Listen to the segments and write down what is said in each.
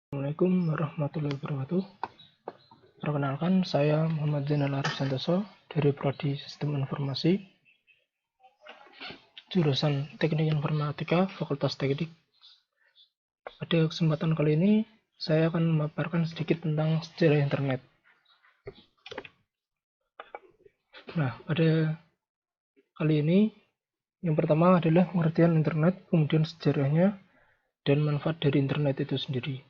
Assalamualaikum warahmatullahi wabarakatuh. Perkenalkan, saya Muhammad Zainal Arif Santoso dari Prodi Sistem Informasi, jurusan Teknik Informatika, Fakultas Teknik. Pada kesempatan kali ini, saya akan memaparkan sedikit tentang sejarah internet. Nah, pada kali ini, yang pertama adalah pengertian internet, kemudian sejarahnya, dan manfaat dari internet itu sendiri.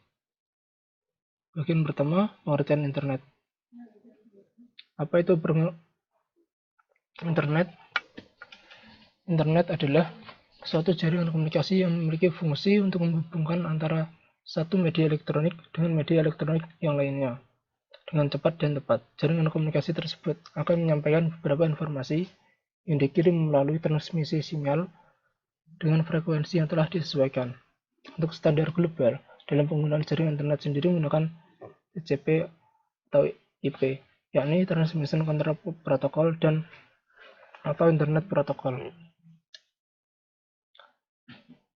Bagian pertama, pengertian internet. Apa itu internet? Internet adalah suatu jaringan komunikasi yang memiliki fungsi untuk menghubungkan antara satu media elektronik dengan media elektronik yang lainnya dengan cepat dan tepat. Jaringan komunikasi tersebut akan menyampaikan beberapa informasi yang dikirim melalui transmisi sinyal dengan frekuensi yang telah disesuaikan. Untuk standar global dalam penggunaan jaringan internet sendiri menggunakan TCP atau IP, yakni Transmission Control Protocol dan atau Internet Protocol.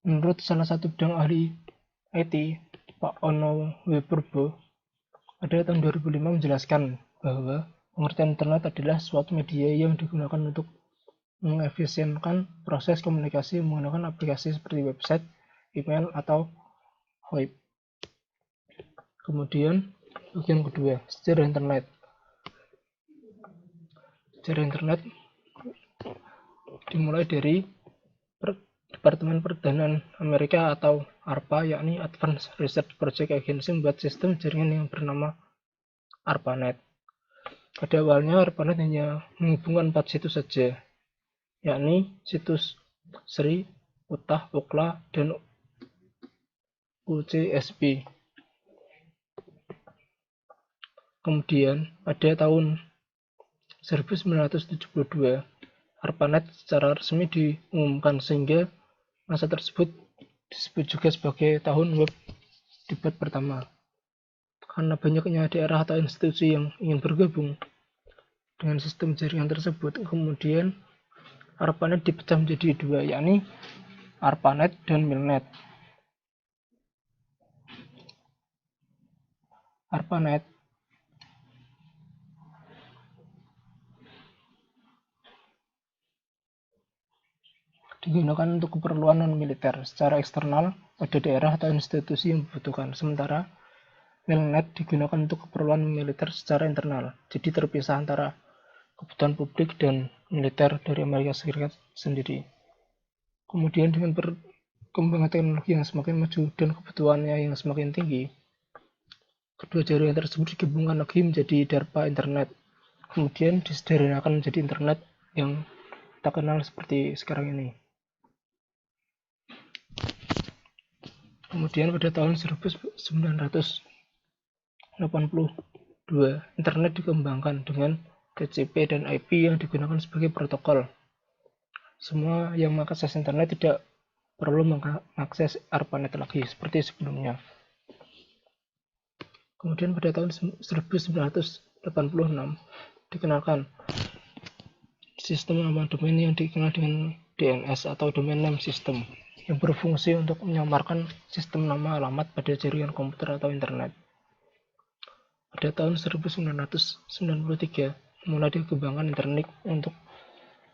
Menurut salah satu bidang ahli IT, Pak Ono Weberbo, pada tahun 2005 menjelaskan bahwa pengertian internet adalah suatu media yang digunakan untuk mengefisienkan proses komunikasi menggunakan aplikasi seperti website, email, atau web. Kemudian, bagian kedua, sejarah internet. Sejarah internet dimulai dari Departemen Pertahanan Amerika atau ARPA, yakni Advanced Research Project Agency, membuat sistem jaringan yang bernama ARPANET. Pada awalnya ARPANET hanya menghubungkan 4 situs saja, yakni situs Sri, Utah, Okla, dan UCSB. Kemudian pada tahun 1972, ARPANET secara resmi diumumkan sehingga masa tersebut disebut juga sebagai tahun web debat pertama. Karena banyaknya daerah atau institusi yang ingin bergabung dengan sistem jaringan tersebut, kemudian ARPANET dipecah menjadi dua, yakni ARPANET dan MILNET. ARPANET digunakan untuk keperluan non-militer secara eksternal pada daerah atau institusi yang membutuhkan, sementara MILNET digunakan untuk keperluan militer secara internal, jadi terpisah antara kebutuhan publik dan militer dari Amerika Serikat sendiri. Kemudian dengan perkembangan teknologi yang semakin maju dan kebutuhannya yang semakin tinggi, kedua jaringan tersebut digabungkan lagi menjadi DARPA Internet. Kemudian disederhanakan menjadi internet yang kita kenal seperti sekarang ini. Kemudian pada tahun 1982, internet dikembangkan dengan TCP dan IP yang digunakan sebagai protokol. Semua yang mengakses internet tidak perlu mengakses ARPANET lagi seperti sebelumnya. Kemudian pada tahun 1986 dikenalkan sistem nama domain yang dikenal dengan DNS atau Domain Name System, yang berfungsi untuk menyamarkan sistem nama alamat pada jaringan komputer atau internet. Pada tahun 1993 mulai dikembangkan internet untuk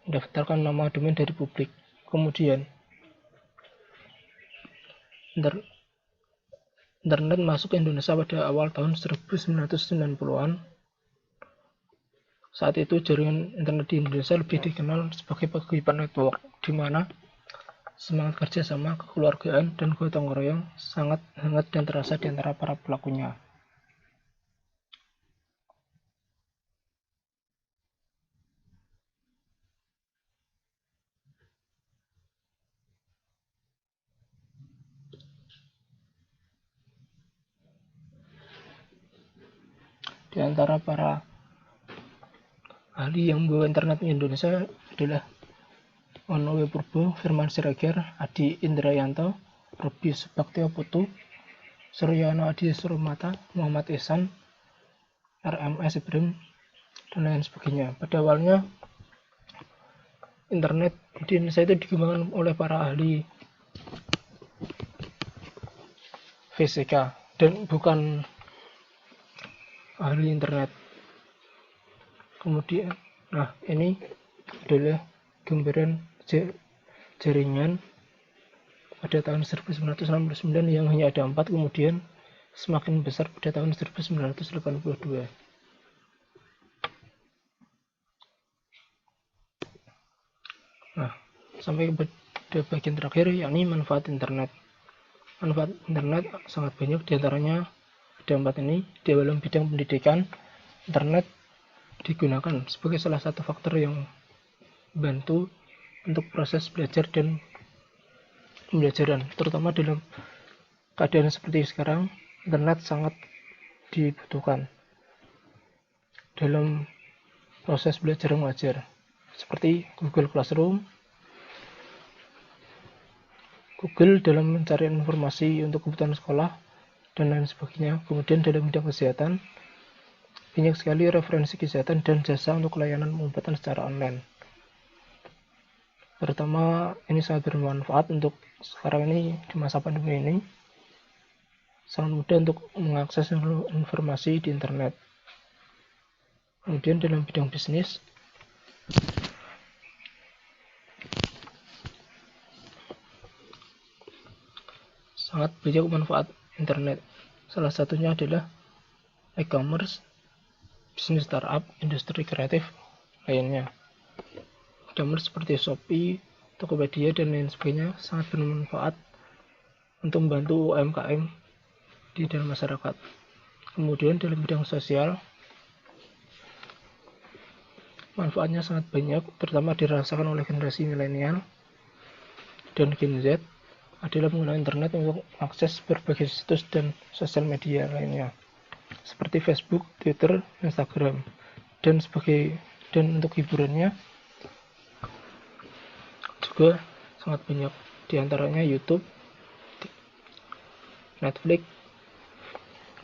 mendaftarkan nama domain dari publik. Kemudian internet masuk ke Indonesia pada awal tahun 1990-an. Saat itu jaringan internet di Indonesia lebih dikenal sebagai paguyuban network, di mana semangat kerjasama, kekeluargaan, dan gotong royong sangat hangat dan terasa di antara para pelakunya. Di antara para ahli yang membawa internet di Indonesia adalah Ono Weberbo, Firman Siregar, Adi Indrayanto, Robi Subaktio Putu, Suryono Adi Surmata, Muhammad Ihsan, RMS Ibrahim, dan lain sebagainya. Pada awalnya internet di Indonesia itu dikembangkan oleh para ahli fisika dan bukan ahli internet. Kemudian, nah ini adalah gambaran jaringan pada tahun 1969 yang hanya ada 4, kemudian semakin besar pada tahun 1982. Nah, sampai pada bagian terakhir, yakni manfaat internet. Manfaat internet sangat banyak, diantaranya ada 4 ini. Di dalam bidang pendidikan, internet digunakan sebagai salah satu faktor yang membantu untuk proses belajar dan pembelajaran, terutama dalam keadaan seperti sekarang. Internet sangat dibutuhkan dalam proses belajar mengajar, seperti Google Classroom, Google dalam mencari informasi untuk kebutuhan sekolah, dan lain sebagainya. Kemudian dalam bidang kesehatan, banyak sekali referensi kesehatan dan jasa untuk layanan pengobatan secara online. Terutama ini sangat bermanfaat untuk sekarang ini, di masa pandemi ini. Sangat mudah untuk mengakses informasi di internet. Kemudian dalam bidang bisnis, sangat banyak manfaat internet. Salah satunya adalah e-commerce, bisnis startup, industri kreatif lainnya. E-commerce seperti Shopee, Tokopedia, dan lain sebagainya sangat bermanfaat untuk membantu UMKM di dalam masyarakat. Kemudian dalam bidang sosial, manfaatnya sangat banyak, terutama dirasakan oleh generasi milenial dan Gen Z, adalah penggunaan internet untuk akses berbagai situs dan sosial media lainnya, seperti Facebook, Twitter, Instagram, dan untuk hiburannya juga sangat banyak, diantaranya YouTube, Netflix,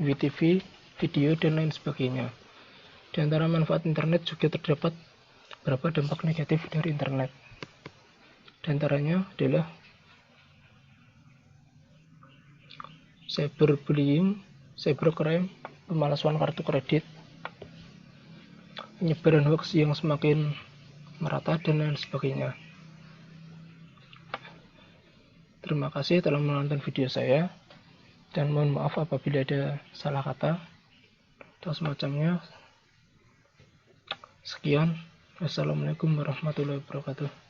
WeTV, video, dan lain sebagainya. Di antara manfaat internet juga terdapat beberapa dampak negatif dari internet. Di antaranya adalah cyberbullying, cybercrime, pemalsuan kartu kredit, penyebaran hoax yang semakin merata, dan lain sebagainya. Terima kasih telah menonton video saya, dan mohon maaf apabila ada salah kata atau semacamnya. Sekian, wassalamualaikum warahmatullahi wabarakatuh.